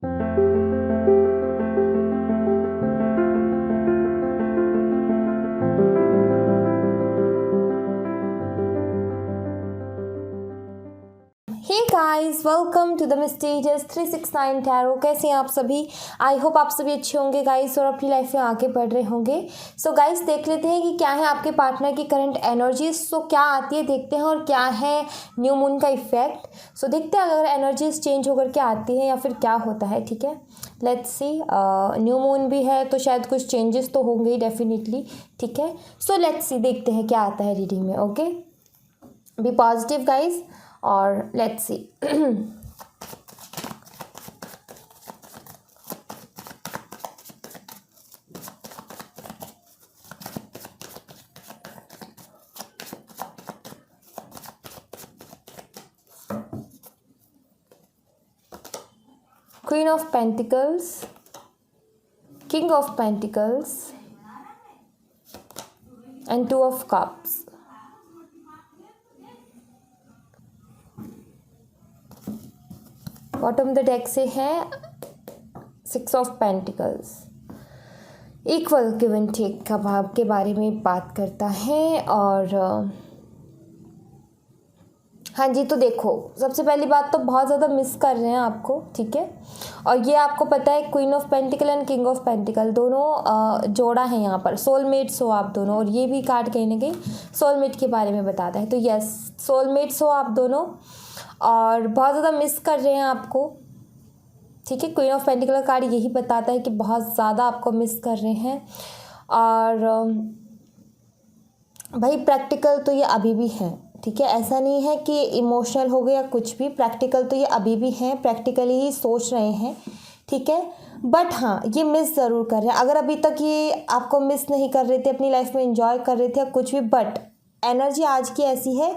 Hey guys, welcome to the mysterious 369 tarot. कैसे हैं आप सभी? आई होप आप सभी अच्छे होंगे गाइस और अपनी लाइफ में आगे बढ़ रहे होंगे। सो गाइस, देख लेते हैं कि क्या है आपके पार्टनर की करंट एनर्जीज। सो क्या आती है देखते हैं, और क्या है न्यू मून का इफेक्ट। सो देखते हैं अगर एनर्जीज चेंज होकर के आती हैं या फिर क्या होता है। ठीक है, लेट्स सी। न्यू मून भी है तो शायद कुछ चेंजेस तो होंगे ही डेफिनेटली। ठीक है, सो लेट्स सी, देखते हैं क्या आता है रीडिंग में। ओके, बी पॉजिटिव गाइज और let's see. Queen of Pentacles, King of Pentacles and Two of Cups. Bottom the deck से है six of pentacles. Equal give and take का भाव के बारे में बात करता है। और हाँ जी, तो देखो, सबसे पहली बात तो बहुत ज़्यादा मिस कर रहे हैं आपको। ठीक है, और ये आपको पता है queen of pentacle and king of pentacle दोनों जोड़ा है यहाँ पर। सोलमेट्स हो आप दोनों, और ये भी कार्ड कहीं ना कहीं सोलमेट के बारे में बताता है। तो यस, सोलमेट्स हो आप दोनों और बहुत ज़्यादा मिस कर रहे हैं आपको। ठीक है, क्वीन ऑफ पेंटिकल का कार्ड यही बताता है कि बहुत ज़्यादा आपको मिस कर रहे हैं। और भाई प्रैक्टिकल तो ये अभी भी हैं। ठीक है, ऐसा नहीं है कि इमोशनल हो गया कुछ भी, प्रैक्टिकल तो ये अभी भी हैं, प्रैक्टिकली ही सोच रहे हैं। ठीक है, बट हाँ, ये मिस ज़रूर कर रहे हैं। अगर अभी तक ये आपको मिस नहीं कर रहे थे, अपनी लाइफ में एंजॉय कर रहे थे या कुछ भी, बट एनर्जी आज की ऐसी है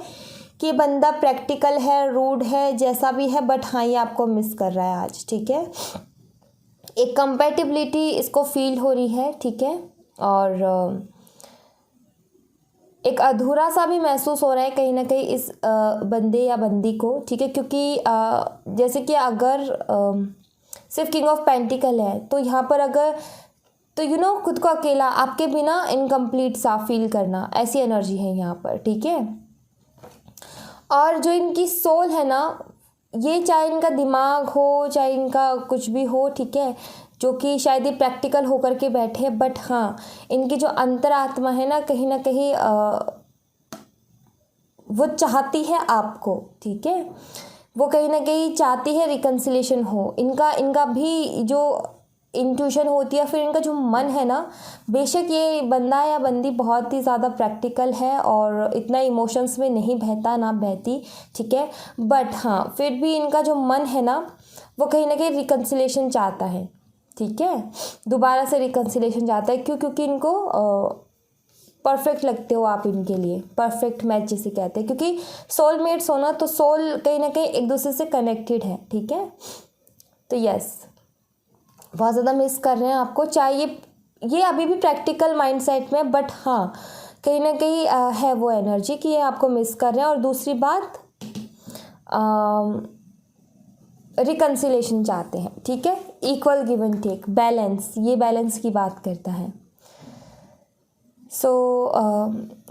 कि बंदा प्रैक्टिकल है, रूड है, जैसा भी है, बट हाँ ये आपको मिस कर रहा है आज। ठीक है, एक कंपैटिबिलिटी इसको फील हो रही है। ठीक है, और एक अधूरा सा भी महसूस हो रहा है कहीं ना कहीं इस बंदे या बंदी को। ठीक है, क्योंकि जैसे कि अगर सिर्फ किंग ऑफ पेंटिकल है तो यहाँ पर अगर तो खुद को अकेला, आपके बिना इनकम्प्लीट सा फील करना, ऐसी एनर्जी है यहाँ पर। ठीक है, और जो इनकी सोल है ना, ये चाहे इनका दिमाग हो चाहे इनका कुछ भी हो, ठीक है, जो कि शायद ये प्रैक्टिकल होकर के बैठे, बट हाँ इनकी जो अंतरात्मा है ना कहीं वो चाहती है आपको। ठीक है, वो कहीं ना कहीं चाहती है रिकन्सिलेशन हो। इनका भी जो इंट्यूशन होती है, फिर इनका जो मन है ना, बेशक ये बंदा या बंदी बहुत ही ज़्यादा प्रैक्टिकल है और इतना इमोशंस में नहीं बहता ना बहती। ठीक है, बट हाँ फिर भी इनका जो मन है ना, वो कहीं ना कहीं रिकन्सिलेशन चाहता है। ठीक है, दोबारा से रिकन्सिलेशन चाहता है। क्यों? क्योंकि इनको परफेक्ट लगते हो आप इनके लिए, परफेक्ट मैच जिसे कहते हैं, क्योंकि सोलमेट्स हो ना, तो सोल कहीं ना कहीं एक दूसरे से कनेक्टेड है। ठीक है, तो यस, बहुत ज़्यादा मिस कर रहे हैं आपको, चाहे ये अभी भी प्रैक्टिकल माइंडसेट में, बट हाँ कहीं ना कहीं है वो एनर्जी कि ये आपको मिस कर रहे हैं। और दूसरी बात, रिकन्सिलेशन चाहते हैं। ठीक है, equal give and take, balance, ये बैलेंस की बात करता है।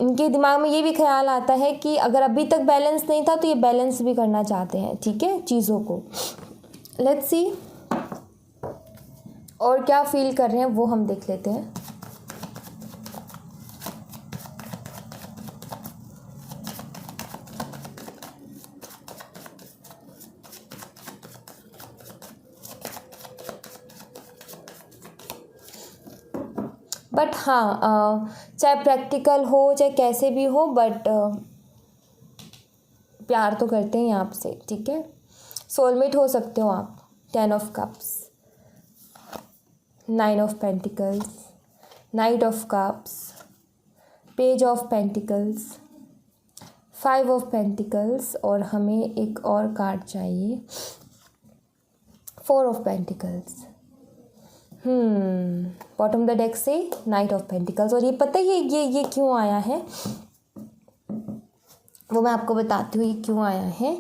इनके दिमाग में ये भी ख्याल आता है कि अगर अभी तक बैलेंस नहीं था तो ये बैलेंस भी करना चाहते हैं। ठीक है, चीज़ों को। लेट्स सी और क्या फील कर रहे हैं वो हम देख लेते हैं। बट हाँ, चाहे प्रैक्टिकल हो चाहे कैसे भी हो, बट प्यार तो करते हैं आपसे। ठीक है, सोलमेट हो सकते हो आप। 10 of cups, 9 of pentacles, night of cups, page of pentacles, 5 of pentacles, और हमें एक और कार्ड चाहिए, 4 of pentacles. Bottom the deck से नाइट ऑफ पेंटिकल्स। और ये पता है ये क्यों आया है, वो मैं आपको बताती हूँ ये क्यों आया है।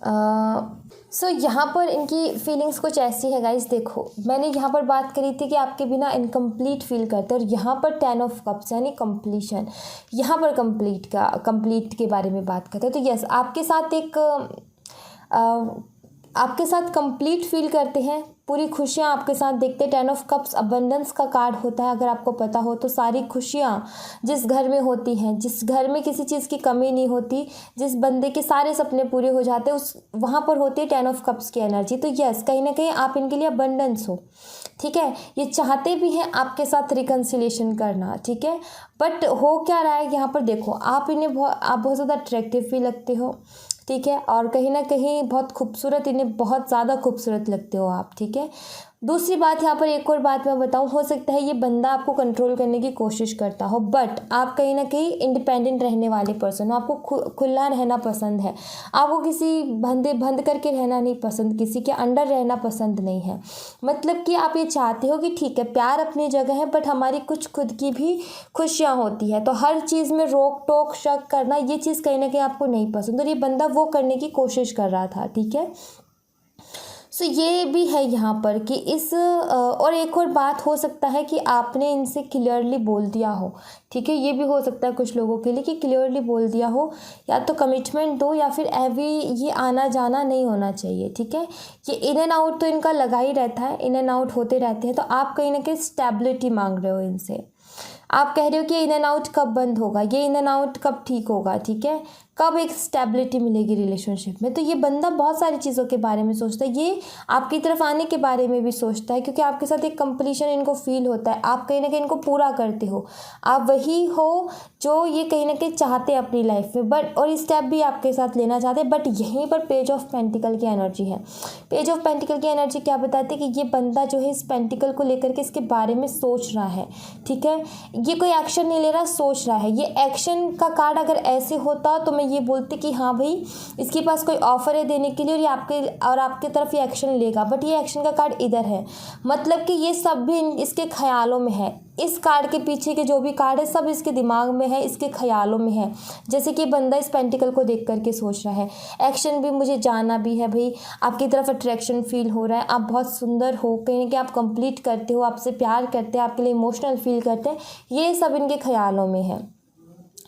सो यहाँ पर इनकी फीलिंग्स कुछ ऐसी है गाइस। देखो, मैंने यहाँ पर बात करी थी कि आपके बिना इनकम्प्लीट फील करते, और यहाँ पर 10 ऑफ कप्स यानी कंप्लीशन, यहाँ पर कंप्लीट के बारे में बात करते हैं। तो यस, आपके साथ आपके साथ कंप्लीट फील करते हैं, पूरी खुशियाँ आपके साथ देखते हैं। 10 ऑफ कप्स अबंडेंस का कार्ड होता है, अगर आपको पता हो तो। सारी खुशियाँ जिस घर में होती हैं, जिस घर में किसी चीज़ की कमी नहीं होती, जिस बंदे के सारे सपने पूरे हो जाते हैं, उस वहाँ पर होती है 10 ऑफ कप्स की एनर्जी। तो यस, कहीं ना कहीं आप इनके लिए अबंडेंस हो, ठीक है। ये चाहते भी हैं आपके साथ रिकन्सिलेशन करना, ठीक है। बट हो क्या रहा है यहाँ पर, देखो, आप बहुत ज़्यादा अट्रैक्टिव भी लगते हो, ठीक है, और कहीं ना कहीं बहुत खूबसूरत, इन्हें बहुत ज़्यादा खूबसूरत लगते हो आप, ठीक है। दूसरी बात, यहाँ पर एक और बात मैं बताऊँ, हो सकता है ये बंदा आपको कंट्रोल करने की कोशिश करता हो, बट आप कहीं ना कहीं इंडिपेंडेंट रहने वाले पर्सन हो। आपको खुला रहना पसंद है, आपको किसी बंद करके रहना नहीं पसंद, किसी के अंडर रहना पसंद नहीं है। मतलब कि आप ये चाहते हो कि ठीक है, प्यार अपनी जगह है, बट हमारी कुछ खुद की भी खुशियाँ होती है। तो हर चीज़ में रोक टोक शक करना, ये चीज़ कहीं ना कहीं आपको नहीं पसंद, और ये बंदा वो करने की कोशिश कर रहा था, ठीक है। सो ये भी है यहाँ पर कि और एक और बात हो सकता है कि आपने इनसे क्लियरली बोल दिया हो, ठीक है। ये भी हो सकता है कुछ लोगों के लिए कि क्लियरली बोल दिया हो, या तो कमिटमेंट दो, या फिर अभी ये आना जाना नहीं होना चाहिए, ठीक है। ये इन एंड आउट तो इनका लगा ही रहता है, इन एंड आउट होते रहते हैं। तो आप कहीं ना कहीं स्टेबिलिटी मांग रहे हो इनसे। आप कह रहे हो कि इन एंड आउट कब बंद होगा, ये इन एंड आउट कब ठीक होगा, ठीक है, कब एक स्टेबिलिटी मिलेगी रिलेशनशिप में। तो ये बंदा बहुत सारी चीज़ों के बारे में सोचता है, ये आपकी तरफ आने के बारे में भी सोचता है, क्योंकि आपके साथ एक कंप्लीशन इनको फील होता है। आप कहीं ना कहीं इनको पूरा करते हो, आप वही हो जो ये कहीं ना कहीं चाहते हैं अपनी लाइफ में, बट और स्टेप भी आपके साथ लेना चाहते हैं। बट यहीं पर पेज ऑफ पेंटिकल की एनर्जी है। पेज ऑफ पेंटिकल की एनर्जी क्या बताती है कि ये बंदा जो है इस पेंटिकल को लेकर के इसके बारे में सोच रहा है, ठीक है। ये कोई एक्शन नहीं ले रहा, सोच रहा है। ये एक्शन का कार्ड अगर ऐसे होता तो मैं ये बोलती कि हाँ भाई, इसके पास कोई ऑफर है देने के लिए, और ये आपके तरफ ये एक्शन लेगा, बट ये एक्शन का कार्ड इधर है। मतलब कि ये सब भी इसके ख्यालों में है। इस कार्ड के पीछे के जो भी कार्ड है, सब इसके दिमाग में है, इसके ख्यालों में है। जैसे कि बंदा इस पेंटिकल को देख करके सोच रहा है, एक्शन भी मुझे जाना भी है भाई, आपकी तरफ अट्रैक्शन फील हो रहा है, आप बहुत सुंदर हो, कहीं कि आप कंप्लीट करते हो, आपसे प्यार करते हैं, आपके लिए इमोशनल फील करते हैं, ये सब इनके ख्यालों में है,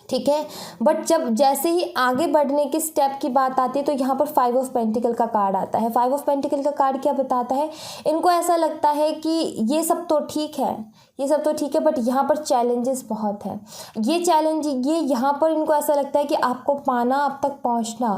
ठीक है। बट जैसे ही आगे बढ़ने के स्टेप की बात आती है, तो यहाँ पर 5 ऑफ पेंटिकल का कार्ड आता है। 5 ऑफ पेंटिकल का कार्ड क्या बताता है, इनको ऐसा लगता है कि ये सब तो ठीक है, ये सब तो ठीक है, बट यहाँ पर चैलेंजेस बहुत है। ये यहाँ पर इनको ऐसा लगता है कि आपको पाना, आप तक पहुँचना,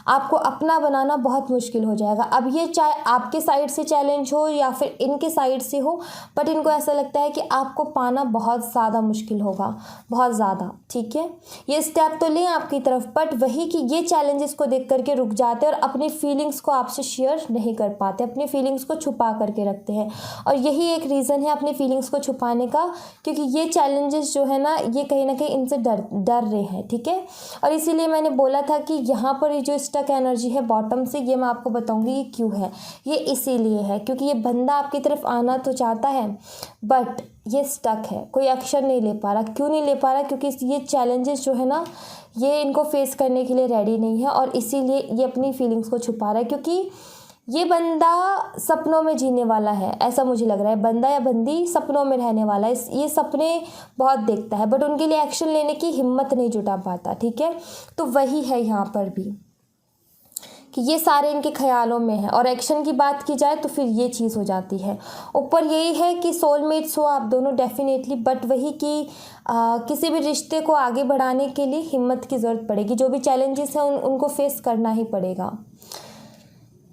आपको अपना बनाना बहुत मुश्किल हो जाएगा। अब ये चाहे आपके साइड से चैलेंज हो या फिर इनके साइड से हो, बट इनको ऐसा लगता है कि आपको पाना बहुत ज़्यादा मुश्किल होगा, बहुत ज़्यादा, ठीक है। ये स्टेप तो लें आपकी तरफ, बट वही कि ये चैलेंजेस को देख करके रुक जाते हैं और अपनी फीलिंग्स को आपसे शेयर नहीं कर पाते, अपनी फीलिंग्स को छुपा करके रखते हैं। और यही एक रीज़न है अपनी फीलिंग्स को छुपाने का, क्योंकि ये चैलेंजेस जो है ना, ये कहीं ना कहीं इनसे डर रहे हैं, ठीक है। और इसीलिए मैंने बोला था कि यहाँ पर ये जो स्टक एनर्जी है बॉटम से, ये मैं आपको बताऊँगी ये क्यों है। ये इसीलिए है क्योंकि ये बंदा आपकी तरफ आना तो चाहता है, बट ये स्टक है, कोई एक्शन नहीं ले पा रहा। क्यों नहीं ले पा रहा, क्योंकि ये चैलेंजेस जो है ना, ये इनको फेस करने के लिए रेडी नहीं है, और इसीलिए ये अपनी फीलिंग्स को छुपा रहा है। क्योंकि ये बंदा सपनों में जीने वाला है, ऐसा मुझे लग रहा है। बंदा या बंदी सपनों में रहने वाला है, ये सपने बहुत देखता है, बट उनके लिए एक्शन लेने की हिम्मत नहीं जुटा पाता, ठीक है। तो वही है यहाँ पर भी कि ये सारे इनके ख्यालों में है। और एक्शन की बात की जाए तो फिर ये चीज़ हो जाती है। ऊपर यही है कि सोलमेट्स हो आप दोनों डेफिनेटली, बट वही कि किसी भी रिश्ते को आगे बढ़ाने के लिए हिम्मत की ज़रूरत पड़ेगी। जो भी चैलेंजेस हैं उनको फेस करना ही पड़ेगा।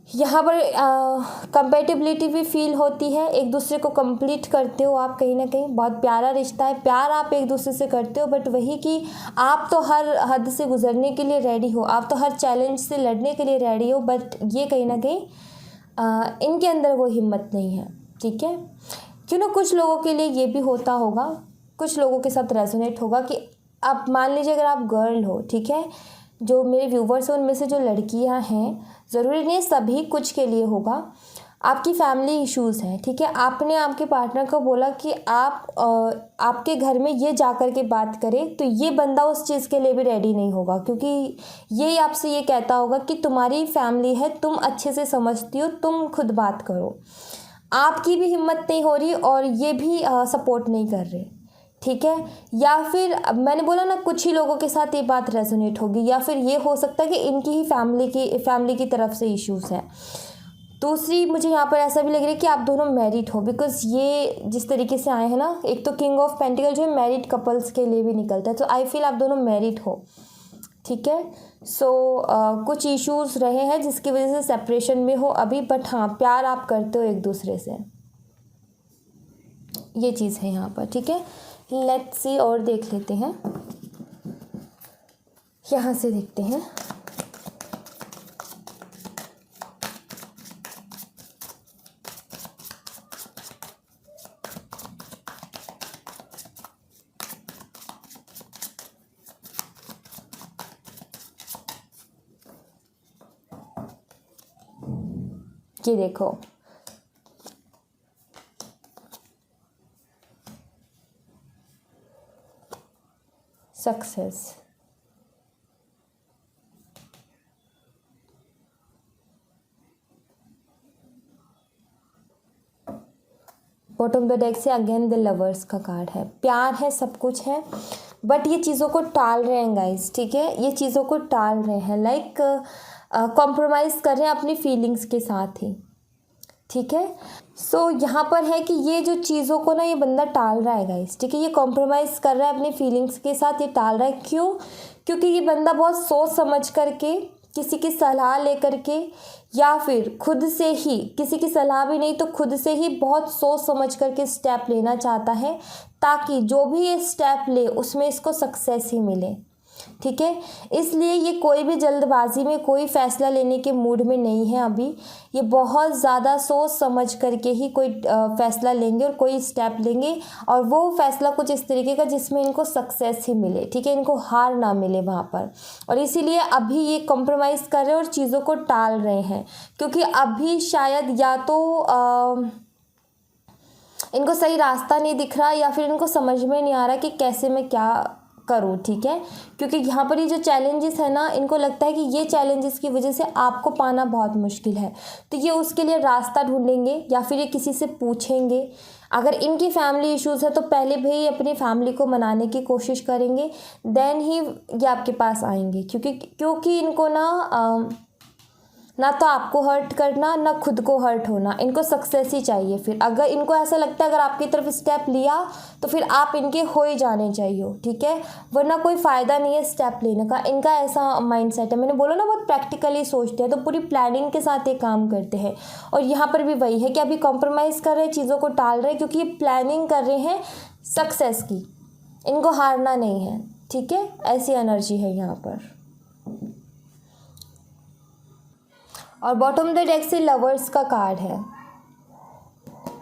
यहाँ पर कंपेटिबिलिटी भी फील होती है, एक दूसरे को कंप्लीट करते हो आप, कहीं ना कहीं बहुत प्यारा रिश्ता है, प्यार आप एक दूसरे से करते हो, बट वही कि आप तो हर हद से गुजरने के लिए रेडी हो, आप तो हर चैलेंज से लड़ने के लिए रेडी हो, बट ये कहीं ना कहीं इनके अंदर वो हिम्मत नहीं है, ठीक है। क्यों ना कुछ लोगों के लिए ये भी होता होगा, कुछ लोगों के साथ रेजोनेट होगा कि आप मान लीजिए अगर आप गर्ल हो, ठीक है, जो मेरे व्यूवर्स हैं उनमें से जो लड़कियां हैं, ज़रूरी नहीं सभी कुछ के लिए होगा, आपकी फैमिली इश्यूज़ हैं, ठीक है। आपने आपके पार्टनर को बोला कि आप आपके घर में ये जा कर के बात करें, तो ये बंदा उस चीज़ के लिए भी रेडी नहीं होगा, क्योंकि ये आपसे ये कहता होगा कि तुम्हारी फैमिली है, तुम अच्छे से समझती हो, तुम खुद बात करो। आपकी भी हिम्मत नहीं हो रही और ये भी सपोर्ट नहीं कर रहे, ठीक है। या फिर अब मैंने बोला ना, कुछ ही लोगों के साथ ये बात रेजोनेट होगी, या फिर ये हो सकता है कि इनकी ही फैमिली की तरफ से इश्यूज़ हैं। दूसरी मुझे यहाँ पर ऐसा भी लग रहा है कि आप दोनों मैरिड हो, बिकॉज ये जिस तरीके से आए हैं ना, एक तो किंग ऑफ पेंटिकल जो है मैरिड कपल्स के लिए भी निकलता है, तो आई फील आप दोनों मैरिड हो, ठीक है। सो कुछ इश्यूज़ रहे हैं जिसकी वजह से सेपरेशन में हो अभी, बट हाँ प्यार आप करते हो एक दूसरे से, ये चीज़ है यहाँ पर, ठीक है। लेट्स सी और देख लेते हैं, यहाँ से देखते हैं। ये देखो, सक्सेस, बॉटम द डेक से अगेन द लवर्स का कार्ड है। प्यार है, सब कुछ है, बट ये चीज़ों को टाल रहे हैं गाइस, ठीक है। ये चीज़ों को टाल रहे हैं, लाइक कॉम्प्रोमाइज़ कर रहे हैं अपनी फीलिंग्स के साथ ही, ठीक है। सो यहाँ पर है कि ये जो चीज़ों को ना ये बंदा टाल रहा है गाइस, ठीक है। ये कॉम्प्रोमाइज़ कर रहा है अपनी फीलिंग्स के साथ, ये टाल रहा है। क्यों? क्योंकि ये बंदा बहुत सोच समझ करके, किसी की सलाह लेकर के, या फिर खुद से ही, किसी की सलाह भी नहीं तो खुद से ही बहुत सोच समझ करके स्टेप लेना चाहता है, ताकि जो भी ये स्टेप ले उसमें इसको सक्सेस ही मिले, ठीक है। इसलिए ये कोई भी जल्दबाजी में कोई फ़ैसला लेने के मूड में नहीं है अभी। ये बहुत ज़्यादा सोच समझ करके ही कोई फ़ैसला लेंगे और कोई स्टेप लेंगे, और वो फ़ैसला कुछ इस तरीके का जिसमें इनको सक्सेस ही मिले, ठीक है, इनको हार ना मिले वहाँ पर। और इसीलिए अभी ये कॉम्प्रोमाइज़ कर रहे हैं और चीज़ों को टाल रहे हैं, क्योंकि अभी शायद या तो इनको सही रास्ता नहीं दिख रहा, या फिर इनको समझ में नहीं आ रहा कि कैसे मैं क्या करूँ, ठीक है। क्योंकि यहाँ पर ये जो चैलेंजेस है ना, इनको लगता है कि ये चैलेंजेस की वजह से आपको पाना बहुत मुश्किल है, तो ये उसके लिए रास्ता ढूंढेंगे, या फिर ये किसी से पूछेंगे। अगर इनकी फैमिली इश्यूज़ है तो पहले भी अपनी फैमिली को मनाने की कोशिश करेंगे, देन ही ये आपके पास आएंगे, क्योंकि इनको ना तो आपको हर्ट करना, ना खुद को हर्ट होना, इनको सक्सेस ही चाहिए। फिर अगर इनको ऐसा लगता है अगर आपकी तरफ स्टेप लिया तो फिर आप इनके हो ही जाने चाहिए, ठीक है, वरना कोई फ़ायदा नहीं है स्टेप लेने का। इनका ऐसा माइंडसेट है, मैंने बोला ना बहुत प्रैक्टिकली सोचते हैं, तो पूरी प्लानिंग के साथ ये काम करते हैं। और यहाँ पर भी वही है कि अभी कॉम्प्रोमाइज़ कर रहे हैं, चीज़ों को टाल रहे हैं, क्योंकि ये प्लानिंग कर रहे हैं सक्सेस की, इनको हारना नहीं है, ठीक है। ऐसी एनर्जी है यहाँ पर। और बॉटम ऑफ द डेक से लवर्स का कार्ड है।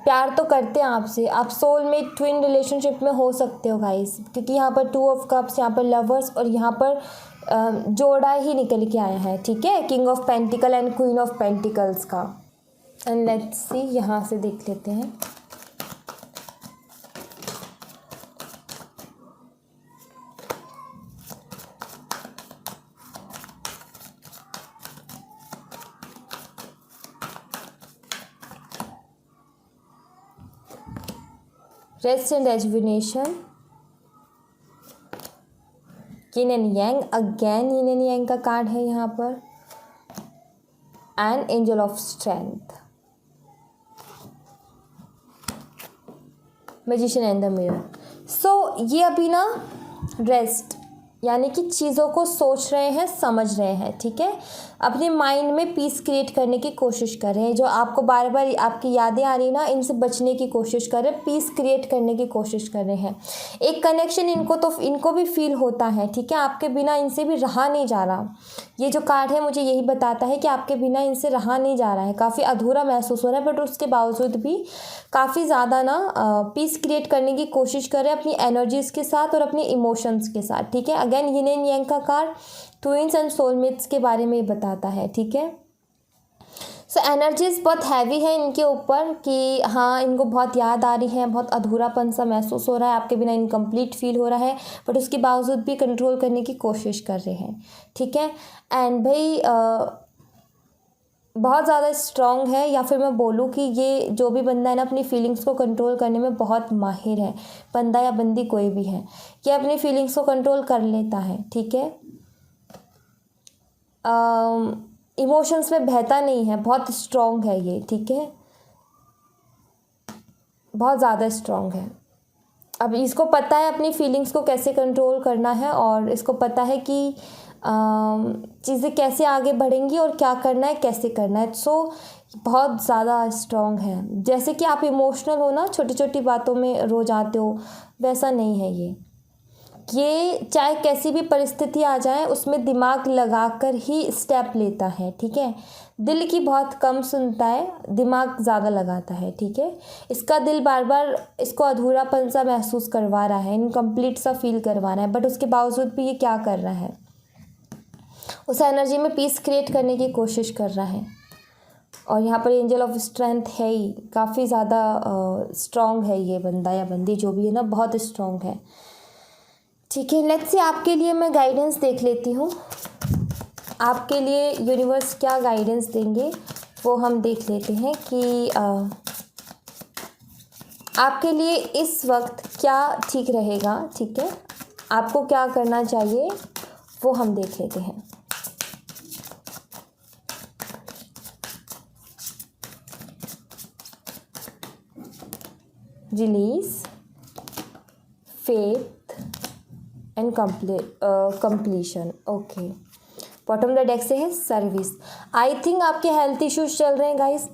प्यार तो करते हैं आपसे, आप सोलमेट ट्विन रिलेशनशिप में हो सकते हो गाइस, क्योंकि यहाँ पर 2 ऑफ कप्स, यहाँ पर लवर्स, और यहाँ पर जोड़ा ही निकल के आया है, ठीक है, king of pentacle and queen of pentacles का। एंड लेट्स सी, यहाँ से देख लेते हैं। Rest and rejuvenation, yin and yang, again yin and yang का कार्ड है यहाँ पर, and angel of strength, magician and the mirror. So ये अभी ना रेस्ट, यानी कि चीज़ों को सोच रहे हैं, समझ रहे हैं, ठीक है, अपने माइंड में पीस क्रिएट करने की कोशिश कर रहे हैं। जो आपको बार बार आपकी यादें आ रही ना, इनसे बचने की कोशिश कर रहे हैं, पीस क्रिएट करने की कोशिश कर रहे हैं। एक कनेक्शन इनको भी फील होता है, ठीक है, आपके बिना इनसे भी रहा नहीं जा रहा। ये जो कार्ड है मुझे यही बताता है कि आपके बिना इनसे रहा नहीं जा रहा है, काफ़ी अधूरा महसूस हो रहा है, बट उसके बावजूद भी काफ़ी ज़्यादा ना पीस क्रिएट करने की कोशिश कर रहे हैं अपनी एनर्जीज़ के साथ और अपनी इमोशंस के साथ, ठीक है। अगेन यिन एंड यांग का कार्ड ट्विन्स एंड सोलमेट्स के बारे में बताता है, ठीक है। सो एनर्जीज बहुत हैवी है इनके ऊपर कि हाँ इनको बहुत याद आ रही है, बहुत अधूरापन सा महसूस हो रहा है, आपके बिना इनकम्प्लीट फील हो रहा है, बट उसके बावजूद भी कंट्रोल करने की कोशिश कर रहे हैं, ठीक है। एंड भाई बहुत ज़्यादा स्ट्रॉन्ग है, या फिर मैं बोलूँ कि ये जो भी बंदा है ना अपनी फीलिंग्स को कंट्रोल करने में बहुत माहिर है, बंदा या बंदी कोई भी है, ये अपनी फीलिंग्स को कंट्रोल कर लेता है, ठीक है। इमोशंस में बहता नहीं है, बहुत स्ट्रॉन्ग है ये, ठीक है, बहुत ज़्यादा स्ट्रॉन्ग है। अब इसको पता है अपनी फीलिंग्स को कैसे कंट्रोल करना है, और इसको पता है कि चीज़ें कैसे आगे बढ़ेंगी और क्या करना है, कैसे करना है। सो बहुत ज़्यादा स्ट्रॉन्ग है। जैसे कि आप इमोशनल हो ना, छोटी छोटी बातों में रो जाते हो, वैसा नहीं है ये चाहे कैसी भी परिस्थिति आ जाए उसमें दिमाग लगाकर ही स्टेप लेता है, ठीक है। दिल की बहुत कम सुनता है, दिमाग ज़्यादा लगाता है, ठीक है। इसका दिल बार बार इसको अधूरापन सा महसूस करवा रहा है, इनकम्प्लीट सा फील करवा रहा है, बट उसके बावजूद भी ये क्या कर रहा है, उस एनर्जी में पीस क्रिएट करने की कोशिश कर रहा है। और यहाँ पर एंजल ऑफ स्ट्रेंथ है ही, काफ़ी ज़्यादा स्ट्रॉन्ग है ये बंदा या बंदी जो भी है ना, बहुत स्ट्रॉन्ग है, ठीक है। लेट्स से आपके लिए मैं गाइडेंस देख लेती हूँ, आपके लिए यूनिवर्स क्या गाइडेंस देंगे वो हम देख लेते हैं कि आपके लिए इस वक्त क्या ठीक रहेगा, ठीक है, आपको क्या करना चाहिए वो हम देख लेते हैं। Release, faith and completion, okay. Bottom the deck से है सर्विस। आई थिंक आपके हेल्थ इश्यूज चल रहे हैं गाइस,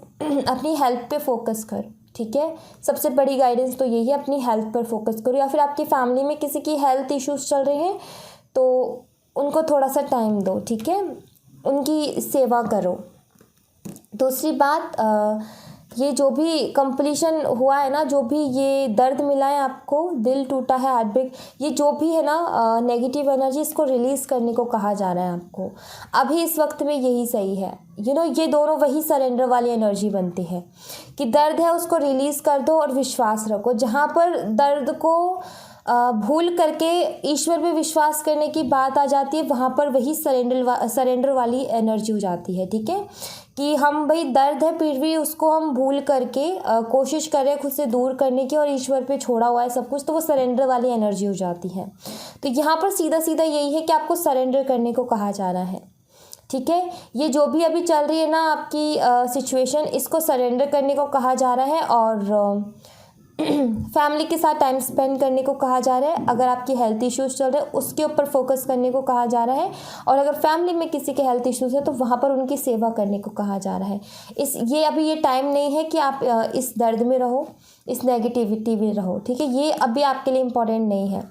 अपनी हेल्थ पे फोकस कर, ठीक है। सबसे बड़ी गाइडेंस तो यही है, अपनी हेल्थ पर फोकस करो, या फिर आपकी फैमिली में किसी की हेल्थ इश्यूज चल रहे हैं तो उनको थोड़ा सा टाइम दो, ठीक है, उनकी सेवा करो। दूसरी बात, ये जो भी कंप्लीशन हुआ है ना, जो भी ये दर्द मिला है आपको, दिल टूटा है, हार्ट ब्रेक, ये जो भी है ना नेगेटिव एनर्जी, इसको रिलीज़ करने को कहा जा रहा है आपको। अभी इस वक्त में यही सही है, ये दोनों वही सरेंडर वाली एनर्जी बनती है कि दर्द है उसको रिलीज़ कर दो और विश्वास रखो। जहाँ पर दर्द को भूल करके ईश्वर पे विश्वास करने की बात आ जाती है, वहाँ पर वही सरेंडर वाली एनर्जी हो जाती है, ठीक है। कि हम भाई दर्द है फिर भी उसको हम भूल करके कोशिश कर रहे हैं खुद से दूर करने की, और ईश्वर पे छोड़ा हुआ है सब कुछ, तो वो सरेंडर वाली एनर्जी हो जाती है। तो यहाँ पर सीधा सीधा यही है कि आपको सरेंडर करने को कहा जा रहा है, ठीक है। ये जो भी अभी चल रही है ना आपकी सिचुएशन, इसको सरेंडर करने को कहा जा रहा है, और फैमिली के साथ टाइम स्पेंड करने को कहा जा रहा है। अगर आपकी हेल्थ इश्यूज चल रहे हैं उसके ऊपर फोकस करने को कहा जा रहा है, और अगर फैमिली में किसी के हेल्थ इश्यूज है तो वहाँ पर उनकी सेवा करने को कहा जा रहा है। अभी ये टाइम नहीं है कि आप इस दर्द में रहो, इस नेगेटिविटी में रहो, ठीक है। ये अभी आपके लिए इम्पोर्टेंट नहीं है,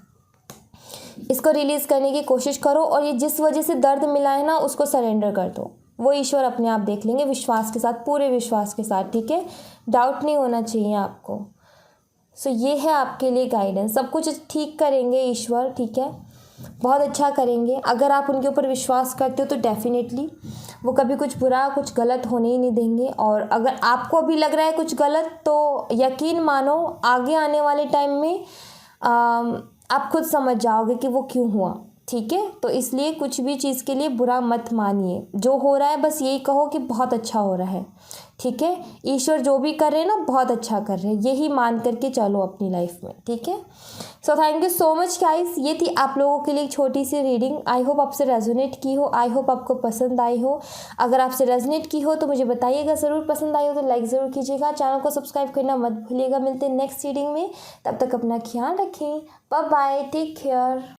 इसको रिलीज़ करने की कोशिश करो, और ये जिस वजह से दर्द मिला है ना उसको सरेंडर कर दो, वो ईश्वर अपने आप देख लेंगे, विश्वास के साथ, पूरे विश्वास के साथ, ठीक है। डाउट नहीं होना चाहिए आपको। सो ये है आपके लिए गाइडेंस, सब कुछ ठीक करेंगे ईश्वर, ठीक है, बहुत अच्छा करेंगे। अगर आप उनके ऊपर विश्वास करते हो तो डेफिनेटली वो कभी कुछ बुरा, कुछ गलत होने ही नहीं देंगे। और अगर आपको अभी लग रहा है कुछ गलत, तो यकीन मानो आगे आने वाले टाइम में आप खुद समझ जाओगे कि वो क्यों हुआ, ठीक है। तो इसलिए कुछ भी चीज़ के लिए बुरा मत मानिए, जो हो रहा है बस यही कहो कि बहुत अच्छा हो रहा है, ठीक है। ईश्वर जो भी कर रहे हैं ना बहुत अच्छा कर रहे हैं, यही मान करके चलो अपनी लाइफ में, ठीक है। So thank you so much guys, ये थी आप लोगों के लिए एक छोटी सी रीडिंग। आई होप आपसे रेजोनेट की हो, आई होप आपको पसंद आई हो। अगर आपसे रेजोनेट की हो तो मुझे बताइएगा ज़रूर, पसंद आई हो तो लाइक ज़रूर कीजिएगा, चैनल को सब्सक्राइब करना मत भूलिएगा। मिलते हैं नेक्स्ट रीडिंग में, तब तक अपना ख्याल रखें, बाय बाय, टेक केयर।